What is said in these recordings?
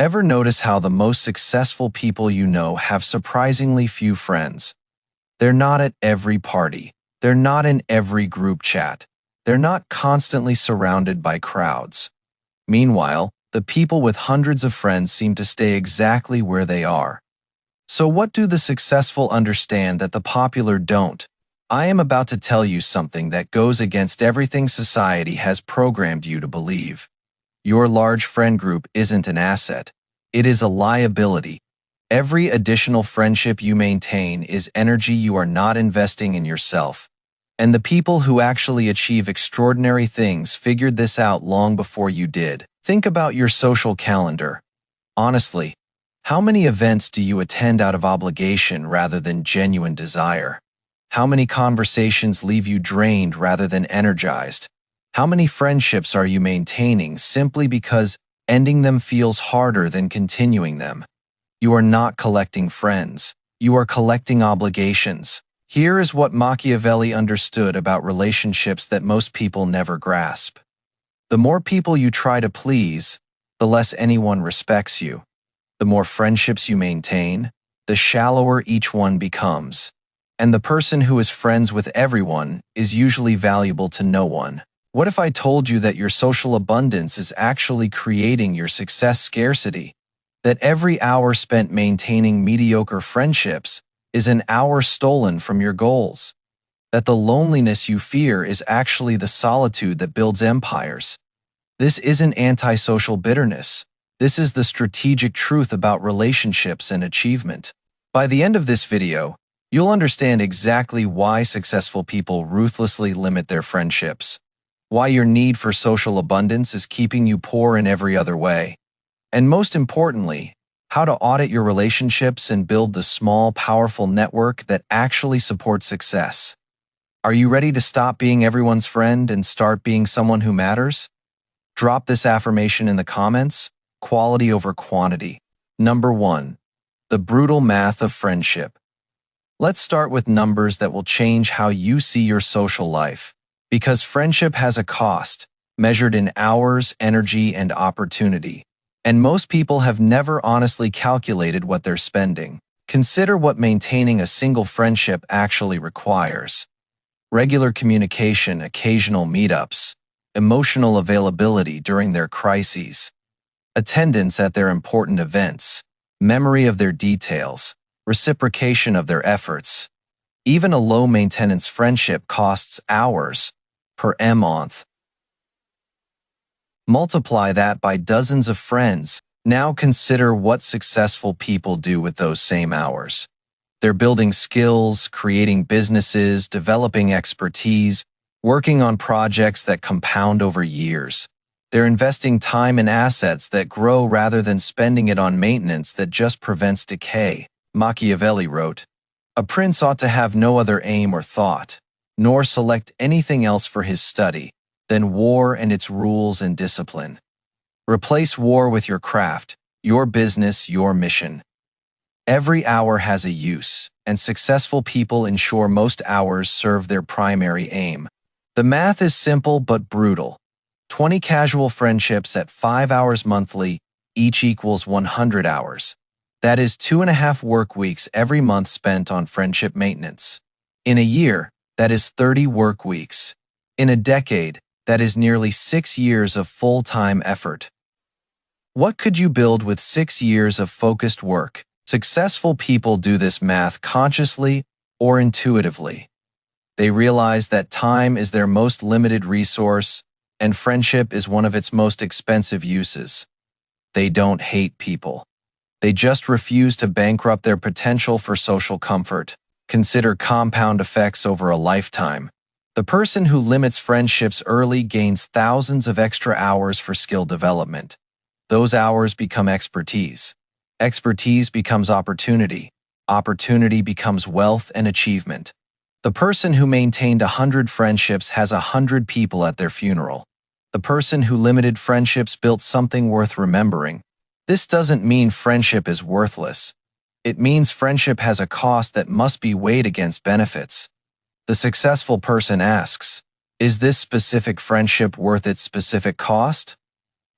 Ever notice how the most successful people you know have surprisingly few friends? They're not at every party. They're not in every group chat. They're not constantly surrounded by crowds. Meanwhile, the people with hundreds of friends seem to stay exactly where they are. So what do the successful understand that the popular don't? I am about to tell you something that goes against everything society has programmed you to believe. Your large friend group isn't an asset. It is a liability. Every additional friendship you maintain is energy you are not investing in yourself. And the people who actually achieve extraordinary things figured this out long before you did. Think about your social calendar. Honestly, how many events do you attend out of obligation rather than genuine desire? How many conversations leave you drained rather than energized? How many friendships are you maintaining simply because ending them feels harder than continuing them? You are not collecting friends. You are collecting obligations. Here is what Machiavelli understood about relationships that most people never grasp. The more people you try to please, the less anyone respects you. The more friendships you maintain, the shallower each one becomes. And the person who is friends with everyone is usually valuable to no one. What if I told you that your social abundance is actually creating your success scarcity? That every hour spent maintaining mediocre friendships is an hour stolen from your goals? That the loneliness you fear is actually the solitude that builds empires? This isn't antisocial bitterness. This is the strategic truth about relationships and achievement. By the end of this video, you'll understand exactly why successful people ruthlessly limit their friendships, why your need for social abundance is keeping you poor in every other way, and most importantly, how to audit your relationships and build the small, powerful network that actually supports success. Are you ready to stop being everyone's friend and start being someone who matters? Drop this affirmation in the comments: quality over quantity. Number 1. The brutal math of friendship. Let's start with numbers that will change how you see your social life. Because friendship has a cost, measured in hours, energy, and opportunity. And most people have never honestly calculated what they're spending. Consider what maintaining a single friendship actually requires. Regular communication, occasional meetups, emotional availability during their crises, attendance at their important events, memory of their details, reciprocation of their efforts. Even a low-maintenance friendship costs hours per month. Multiply that by dozens of friends. Now consider what successful people do with those same hours. They're building skills, creating businesses, developing expertise, working on projects that compound over years. They're investing time in assets that grow rather than spending it on maintenance that just prevents decay. Machiavelli wrote, "A prince ought to have no other aim or thought, nor select anything else for his study, than war and its rules and discipline." Replace war with your craft, your business, your mission. Every hour has a use, and successful people ensure most hours serve their primary aim. The math is simple but brutal. 20 casual friendships at 5 hours monthly, each equals 100 hours. That is 2.5 work weeks every month spent on friendship maintenance. In a year, that is 30 work weeks. In a decade, that is nearly 6 years of full-time effort. What could you build with 6 years of focused work? Successful people do this math consciously or intuitively. They realize that time is their most limited resource, and friendship is one of its most expensive uses. They don't hate people. They just refuse to bankrupt their potential for social comfort. Consider compound effects over a lifetime. The person who limits friendships early gains thousands of extra hours for skill development. Those hours become expertise. Expertise becomes opportunity. Opportunity becomes wealth and achievement. The person who maintained 100 friendships has 100 people at their funeral. The person who limited friendships built something worth remembering. This doesn't mean friendship is worthless. It means friendship has a cost that must be weighed against benefits. The successful person asks, is this specific friendship worth its specific cost?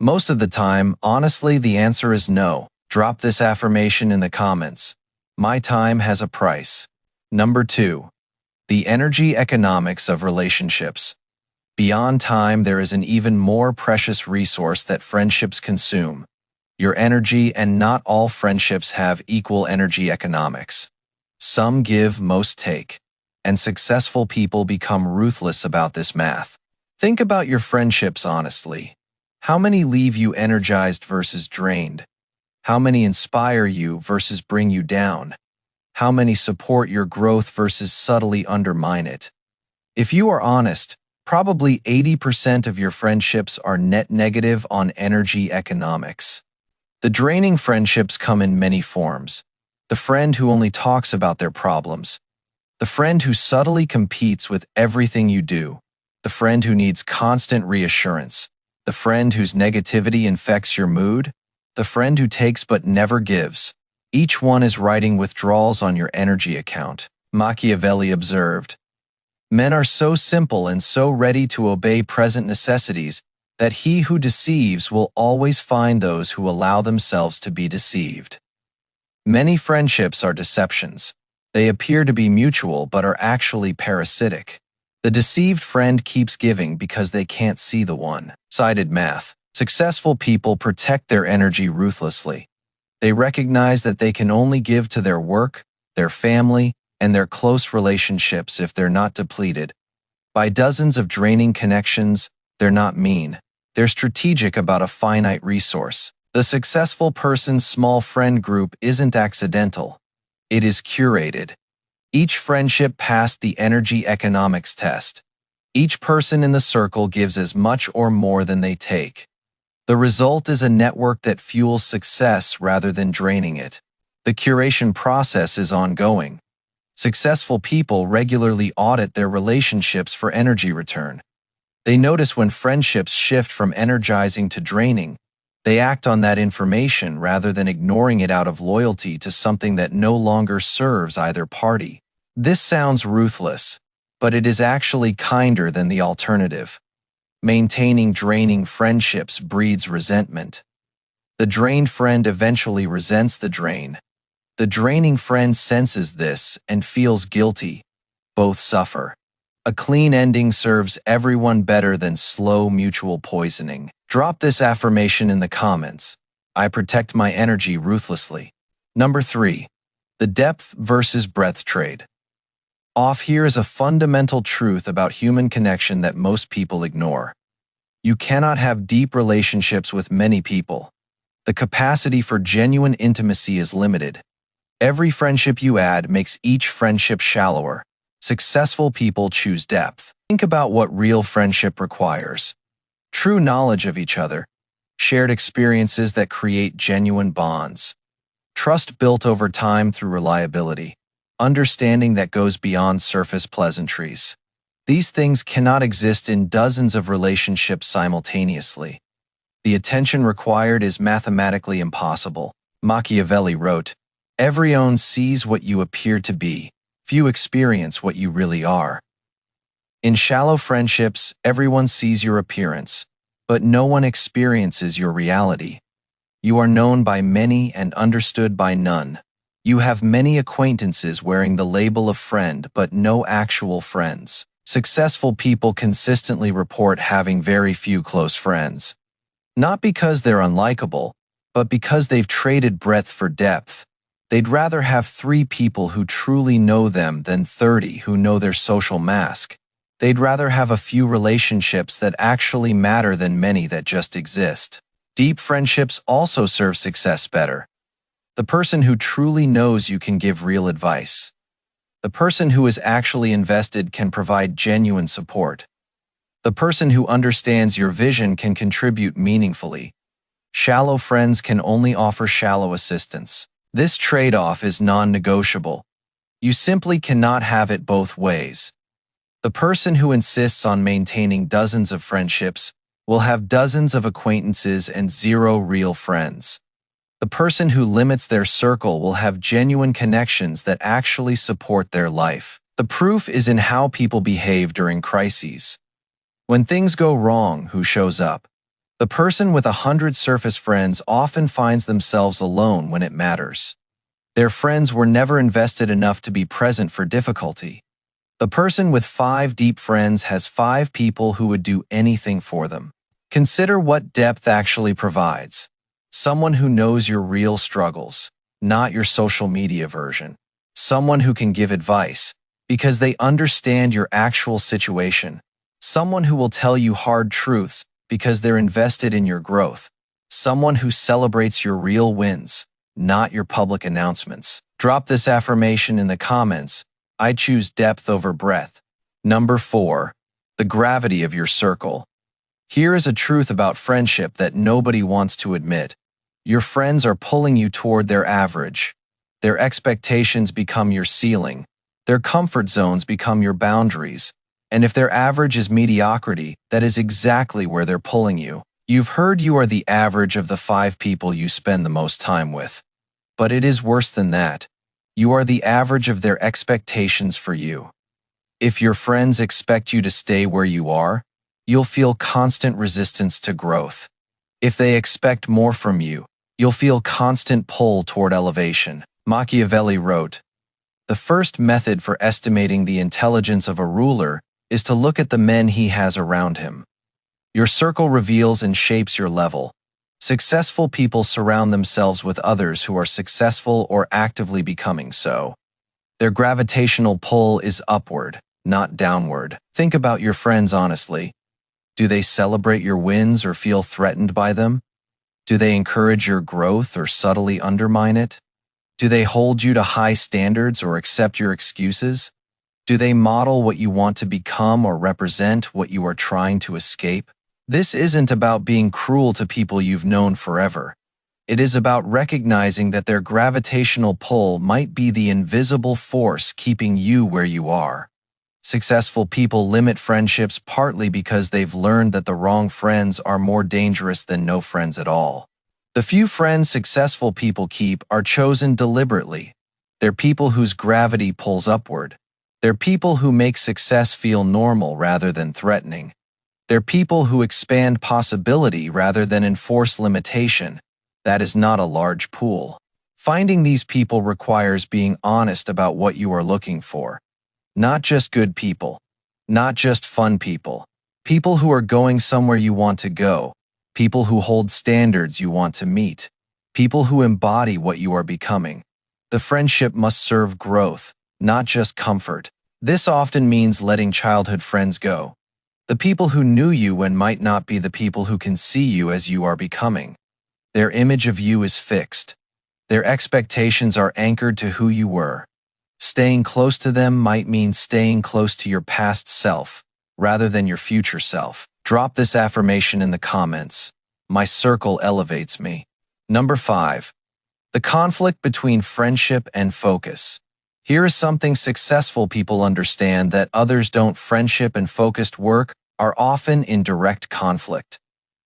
Most of the time, honestly, the answer is no. Drop this affirmation in the comments. My time has a price. Number 2. The energy economics of relationships. Beyond time, there is an even more precious resource that friendships consume: your energy, and not all friendships have equal energy economics. Some give, most take. And successful people become ruthless about this math. Think about your friendships honestly. How many leave you energized versus drained? How many inspire you versus bring you down? How many support your growth versus subtly undermine it? If you are honest, probably 80% of your friendships are net negative on energy economics. The draining friendships come in many forms. The friend who only talks about their problems. The friend who subtly competes with everything you do. The friend who needs constant reassurance. The friend whose negativity infects your mood. The friend who takes but never gives. Each one is writing withdrawals on your energy account. Machiavelli observed, "Men are so simple and so ready to obey present necessities that he who deceives will always find those who allow themselves to be deceived." Many friendships are deceptions. They appear to be mutual but are actually parasitic. The deceived friend keeps giving because they can't see the one-sided math. Successful people protect their energy ruthlessly. They recognize that they can only give to their work, their family, and their close relationships if they're not depleted by dozens of draining connections. They're not mean. They're strategic about a finite resource. The successful person's small friend group isn't accidental. It is curated. Each friendship passed the energy economics test. Each person in the circle gives as much or more than they take. The result is a network that fuels success rather than draining it. The curation process is ongoing. Successful people regularly audit their relationships for energy return. They notice when friendships shift from energizing to draining. They act on that information rather than ignoring it out of loyalty to something that no longer serves either party. This sounds ruthless, but it is actually kinder than the alternative. Maintaining draining friendships breeds resentment. The drained friend eventually resents the drain. The draining friend senses this and feels guilty. Both suffer. A clean ending serves everyone better than slow mutual poisoning. Drop this affirmation in the comments. I protect my energy ruthlessly. Number 3. The depth versus breadth trade. Here is a fundamental truth about human connection that most people ignore. You cannot have deep relationships with many people. The capacity for genuine intimacy is limited. Every friendship you add makes each friendship shallower. Successful people choose depth. Think about what real friendship requires. True knowledge of each other. Shared experiences that create genuine bonds. Trust built over time through reliability. Understanding that goes beyond surface pleasantries. These things cannot exist in dozens of relationships simultaneously. The attention required is mathematically impossible. Machiavelli wrote, "Everyone sees what you appear to be. Few experience what you really are." In shallow friendships, everyone sees your appearance, but no one experiences your reality. You are known by many and understood by none. You have many acquaintances wearing the label of friend, but no actual friends. Successful people consistently report having very few close friends. Not because they're unlikable, but because they've traded breadth for depth. They'd rather have 3 people who truly know them than 30 who know their social mask. They'd rather have a few relationships that actually matter than many that just exist. Deep friendships also serve success better. The person who truly knows you can give real advice. The person who is actually invested can provide genuine support. The person who understands your vision can contribute meaningfully. Shallow friends can only offer shallow assistance. This trade-off is non-negotiable. You simply cannot have it both ways. The person who insists on maintaining dozens of friendships will have dozens of acquaintances and 0 real friends. The person who limits their circle will have genuine connections that actually support their life. The proof is in how people behave during crises. When things go wrong, who shows up? The person with 100 surface friends often finds themselves alone when it matters. Their friends were never invested enough to be present for difficulty. The person with 5 deep friends has 5 people who would do anything for them. Consider what depth actually provides. Someone who knows your real struggles, not your social media version. Someone who can give advice, because they understand your actual situation. Someone who will tell you hard truths, because they're invested in your growth. Someone who celebrates your real wins, not your public announcements. Drop this affirmation in the comments. I choose depth over breadth. Number 4. The gravity of your circle. Here is a truth about friendship that nobody wants to admit. Your friends are pulling you toward their average. Their expectations become your ceiling. Their comfort zones become your boundaries. And if their average is mediocrity, that is exactly where they're pulling you. You've heard you are the average of the 5 people you spend the most time with. But it is worse than that. You are the average of their expectations for you. If your friends expect you to stay where you are, you'll feel constant resistance to growth. If they expect more from you, you'll feel constant pull toward elevation. Machiavelli wrote, "The first method for estimating the intelligence of a ruler is to look at the men he has around him." Your circle reveals and shapes your level. Successful people surround themselves with others who are successful or actively becoming so. Their gravitational pull is upward, not downward. Think about your friends honestly. Do they celebrate your wins or feel threatened by them? Do they encourage your growth or subtly undermine it? Do they hold you to high standards or accept your excuses? Do they model what you want to become or represent what you are trying to escape? This isn't about being cruel to people you've known forever. It is about recognizing that their gravitational pull might be the invisible force keeping you where you are. Successful people limit friendships partly because they've learned that the wrong friends are more dangerous than no friends at all. The few friends successful people keep are chosen deliberately. They're people whose gravity pulls upward. They're people who make success feel normal rather than threatening. They're people who expand possibility rather than enforce limitation. That is not a large pool. Finding these people requires being honest about what you are looking for. Not just good people. Not just fun people. People who are going somewhere you want to go. People who hold standards you want to meet. People who embody what you are becoming. The friendship must serve growth, not just comfort. This often means letting childhood friends go. The people who knew you when might not be the people who can see you as you are becoming. Their image of you is fixed. Their expectations are anchored to who you were. Staying close to them might mean staying close to your past self, rather than your future self. Drop this affirmation in the comments. My circle elevates me. Number 5. The conflict between friendship and focus. Here is something successful people understand that others don't. Friendship and focused work are often in direct conflict.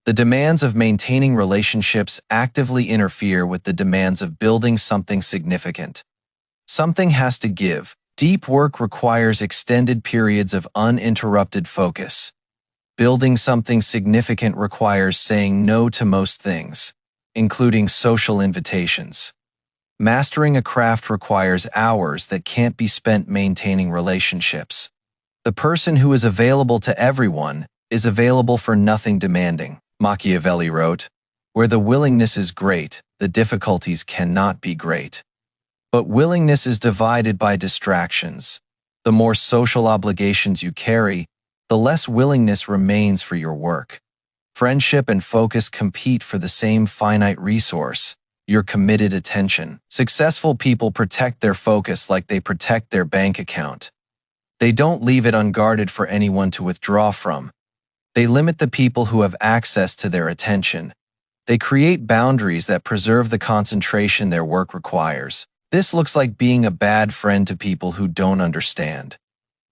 The demands of maintaining relationships actively interfere with the demands of building something significant. Something has to give. Deep work requires extended periods of uninterrupted focus. Building something significant requires saying no to most things, including social invitations. Mastering a craft requires hours that can't be spent maintaining relationships. The person who is available to everyone is available for nothing demanding. Machiavelli wrote, "Where the willingness is great, the difficulties cannot be great." But willingness is divided by distractions. The more social obligations you carry, the less willingness remains for your work. Friendship and focus compete for the same finite resource, your committed attention. Successful people protect their focus like they protect their bank account. They don't leave it unguarded for anyone to withdraw from. They limit the people who have access to their attention. They create boundaries that preserve the concentration their work requires. This looks like being a bad friend to people who don't understand.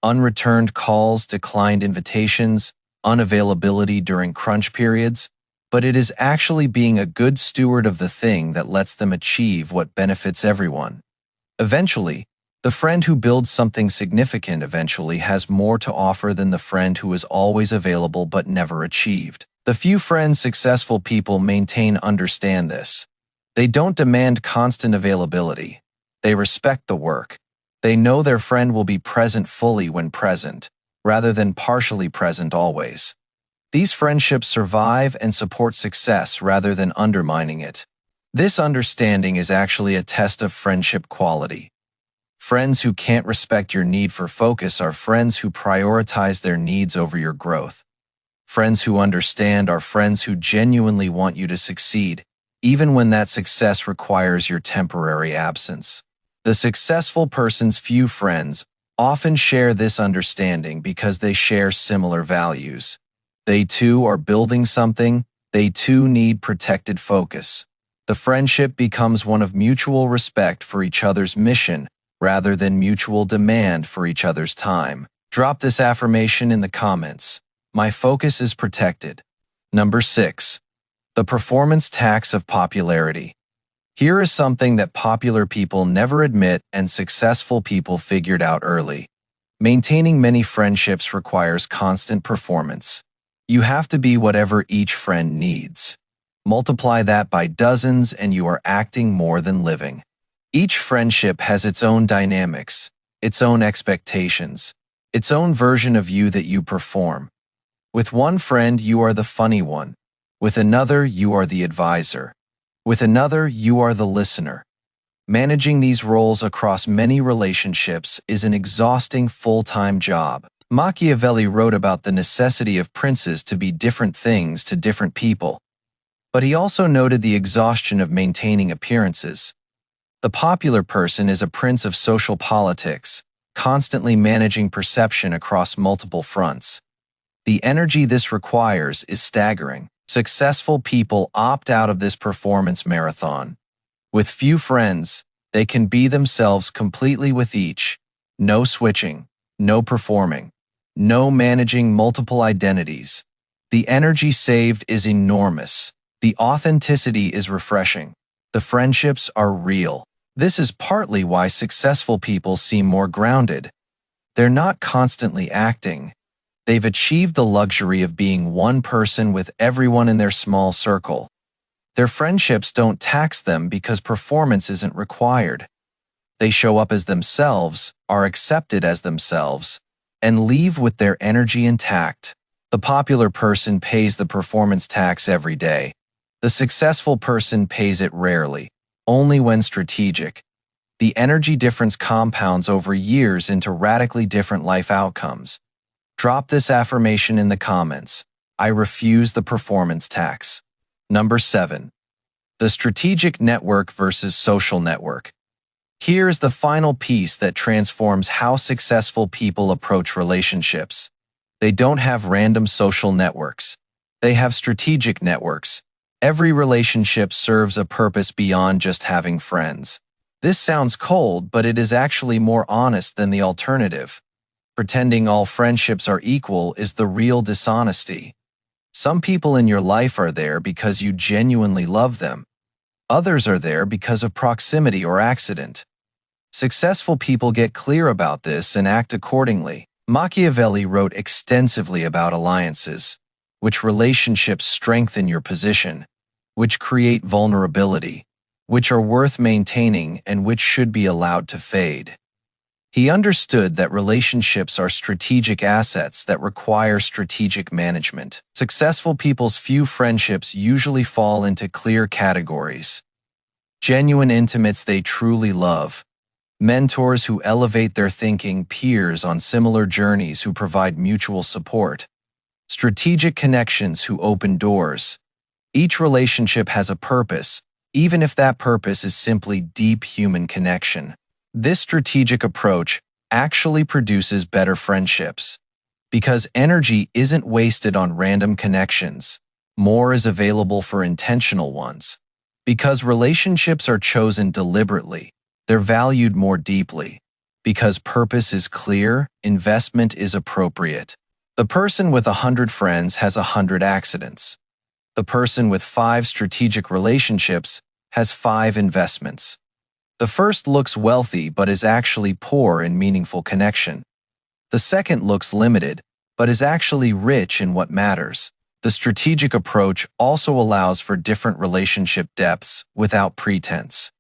Unreturned calls, declined invitations, unavailability during crunch periods, but it is actually being a good steward of the thing that lets them achieve what benefits everyone. Eventually, the friend who builds something significant eventually has more to offer than the friend who is always available but never achieved. The few friends successful people maintain understand this. They don't demand constant availability. They respect the work. They know their friend will be present fully when present, rather than partially present always. These friendships survive and support success rather than undermining it. This understanding is actually a test of friendship quality. Friends who can't respect your need for focus are friends who prioritize their needs over your growth. Friends who understand are friends who genuinely want you to succeed, even when that success requires your temporary absence. The successful person's few friends often share this understanding because they share similar values. They too are building something, they too need protected focus. The friendship becomes one of mutual respect for each other's mission rather than mutual demand for each other's time. Drop this affirmation in the comments. My focus is protected. Number 6. The performance tax of popularity. Here is something that popular people never admit and successful people figured out early. Maintaining many friendships requires constant performance. You have to be whatever each friend needs. Multiply that by dozens and you are acting more than living. Each friendship has its own dynamics, its own expectations, its own version of you that you perform. With one friend, you are the funny one. With another, you are the advisor. With another, you are the listener. Managing these roles across many relationships is an exhausting full-time job. Machiavelli wrote about the necessity of princes to be different things to different people. But he also noted the exhaustion of maintaining appearances. The popular person is a prince of social politics, constantly managing perception across multiple fronts. The energy this requires is staggering. Successful people opt out of this performance marathon. With few friends, they can be themselves completely with each. No switching, no performing, no managing multiple identities. The energy saved is enormous. The authenticity is refreshing. The friendships are real. This is partly why successful people seem more grounded. They're not constantly acting. They've achieved the luxury of being one person with everyone in their small circle. Their friendships don't tax them because performance isn't required. They show up as themselves, are accepted as themselves, and leave with their energy intact. The popular person pays the performance tax every day. The successful person pays it rarely, only when strategic. The energy difference compounds over years into radically different life outcomes. Drop this affirmation in the comments. I refuse the performance tax. Number 7. The strategic network versus social network. Here's the final piece that transforms how successful people approach relationships. They don't have random social networks. They have strategic networks. Every relationship serves a purpose beyond just having friends. This sounds cold, but it is actually more honest than the alternative. Pretending all friendships are equal is the real dishonesty. Some people in your life are there because you genuinely love them. Others are there because of proximity or accident. Successful people get clear about this and act accordingly. Machiavelli wrote extensively about alliances, which relationships strengthen your position, which create vulnerability, which are worth maintaining and which should be allowed to fade. He understood that relationships are strategic assets that require strategic management. Successful people's few friendships usually fall into clear categories. Genuine intimates they truly love. Mentors who elevate their thinking, peers on similar journeys who provide mutual support. Strategic connections who open doors. Each relationship has a purpose, even if that purpose is simply deep human connection. This strategic approach actually produces better friendships. Because energy isn't wasted on random connections, more is available for intentional ones. Because relationships are chosen deliberately, they're valued more deeply. Because purpose is clear, investment is appropriate. The person with 100 friends has 100 accidents. The person with 5 strategic relationships has 5 investments. The first looks wealthy but is actually poor in meaningful connection. The second looks limited but is actually rich in what matters. The strategic approach also allows for different relationship depths without pretense.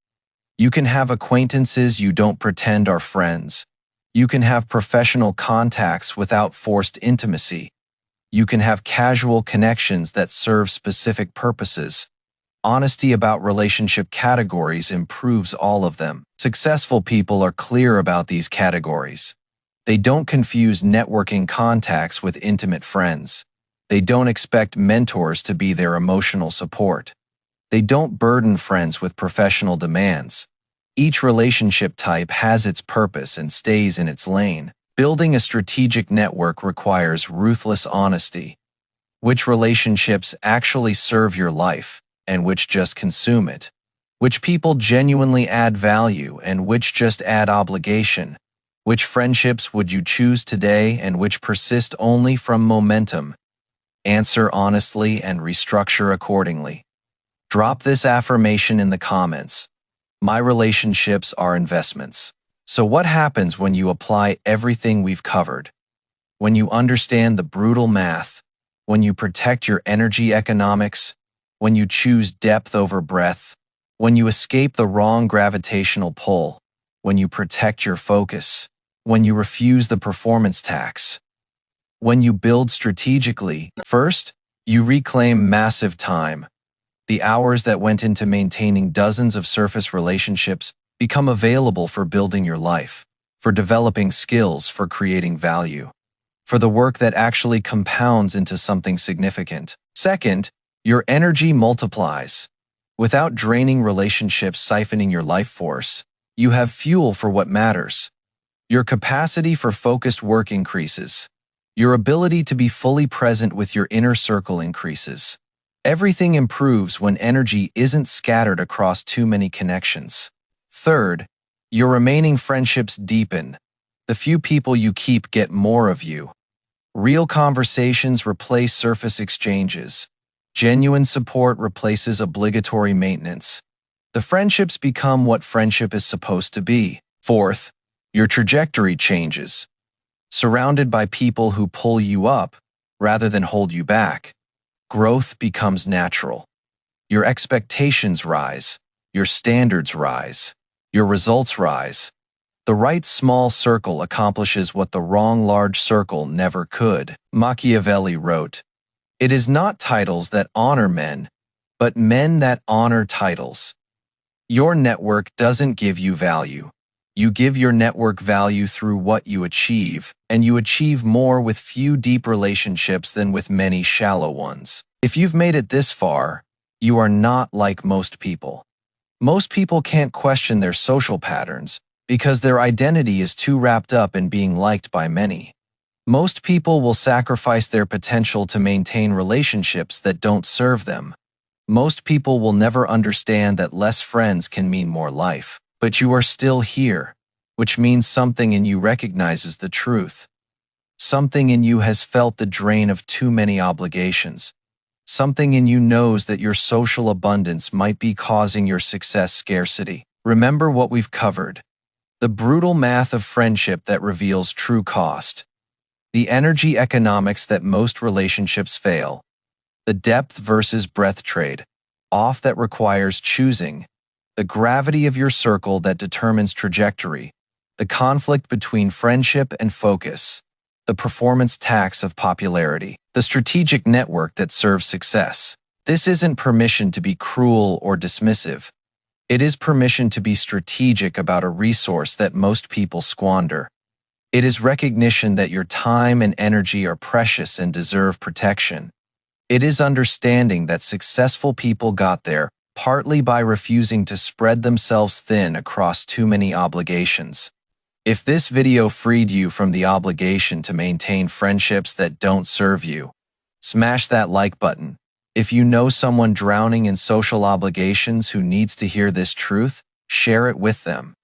You can have acquaintances you don't pretend are friends. You can have professional contacts without forced intimacy. You can have casual connections that serve specific purposes. Honesty about relationship categories improves all of them. Successful people are clear about these categories. They don't confuse networking contacts with intimate friends. They don't expect mentors to be their emotional support. They don't burden friends with professional demands. Each relationship type has its purpose and stays in its lane. Building a strategic network requires ruthless honesty. Which relationships actually serve your life, and which just consume it? Which people genuinely add value, and which just add obligation? Which friendships would you choose today, and which persist only from momentum? Answer honestly and restructure accordingly. Drop this affirmation in the comments. My relationships are investments. So what happens when you apply everything we've covered? When you understand the brutal math, when you protect your energy economics, when you choose depth over breadth, when you escape the wrong gravitational pull, when you protect your focus, when you refuse the performance tax, when you build strategically, first, you reclaim massive time. The hours that went into maintaining dozens of surface relationships become available for building your life, for developing skills, for creating value, for the work that actually compounds into something significant. Second, your energy multiplies. Without draining relationships siphoning your life force, you have fuel for what matters. Your capacity for focused work increases. Your ability to be fully present with your inner circle increases. Everything improves when energy isn't scattered across too many connections. Third, your remaining friendships deepen. The few people you keep get more of you. Real conversations replace surface exchanges. Genuine support replaces obligatory maintenance. The friendships become what friendship is supposed to be. Fourth, your trajectory changes. Surrounded by people who pull you up rather than hold you back, growth becomes natural. Your expectations rise, your standards rise, your results rise. The right small circle accomplishes what the wrong large circle never could. Machiavelli wrote, "It is not titles that honor men, but men that honor titles." Your network doesn't give you value. You give your network value through what you achieve, and you achieve more with few deep relationships than with many shallow ones. If you've made it this far, you are not like most people. Most people can't question their social patterns because their identity is too wrapped up in being liked by many. Most people will sacrifice their potential to maintain relationships that don't serve them. Most people will never understand that less friends can mean more life. But you are still here, which means something in you recognizes the truth. Something in you has felt the drain of too many obligations. Something in you knows that your social abundance might be causing your success scarcity. Remember what we've covered. The brutal math of friendship that reveals true cost. The energy economics that most relationships fail. The depth versus breadth trade off that requires choosing. The gravity of your circle that determines trajectory, the conflict between friendship and focus, the performance tax of popularity, the strategic network that serves success. This isn't permission to be cruel or dismissive. It is permission to be strategic about a resource that most people squander. It is recognition that your time and energy are precious and deserve protection. It is understanding that successful people got there partly by refusing to spread themselves thin across too many obligations. If this video freed you from the obligation to maintain friendships that don't serve you, smash that like button. If you know someone drowning in social obligations who needs to hear this truth, share it with them.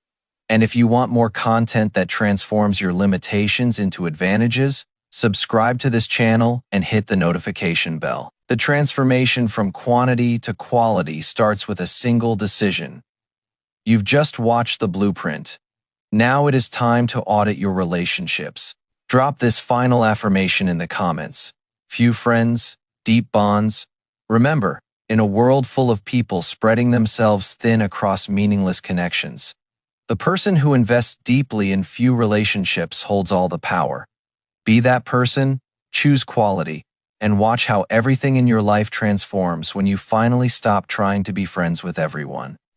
And if you want more content that transforms your limitations into advantages, subscribe to this channel and hit the notification bell. The transformation from quantity to quality starts with a single decision. You've just watched the blueprint. Now it is time to audit your relationships. Drop this final affirmation in the comments. Few friends, Deep bonds. Remember, in a world full of people spreading themselves thin across meaningless connections, the person who invests deeply in few relationships holds all the power. Be that person, choose quality, and watch how everything in your life transforms when you finally stop trying to be friends with everyone.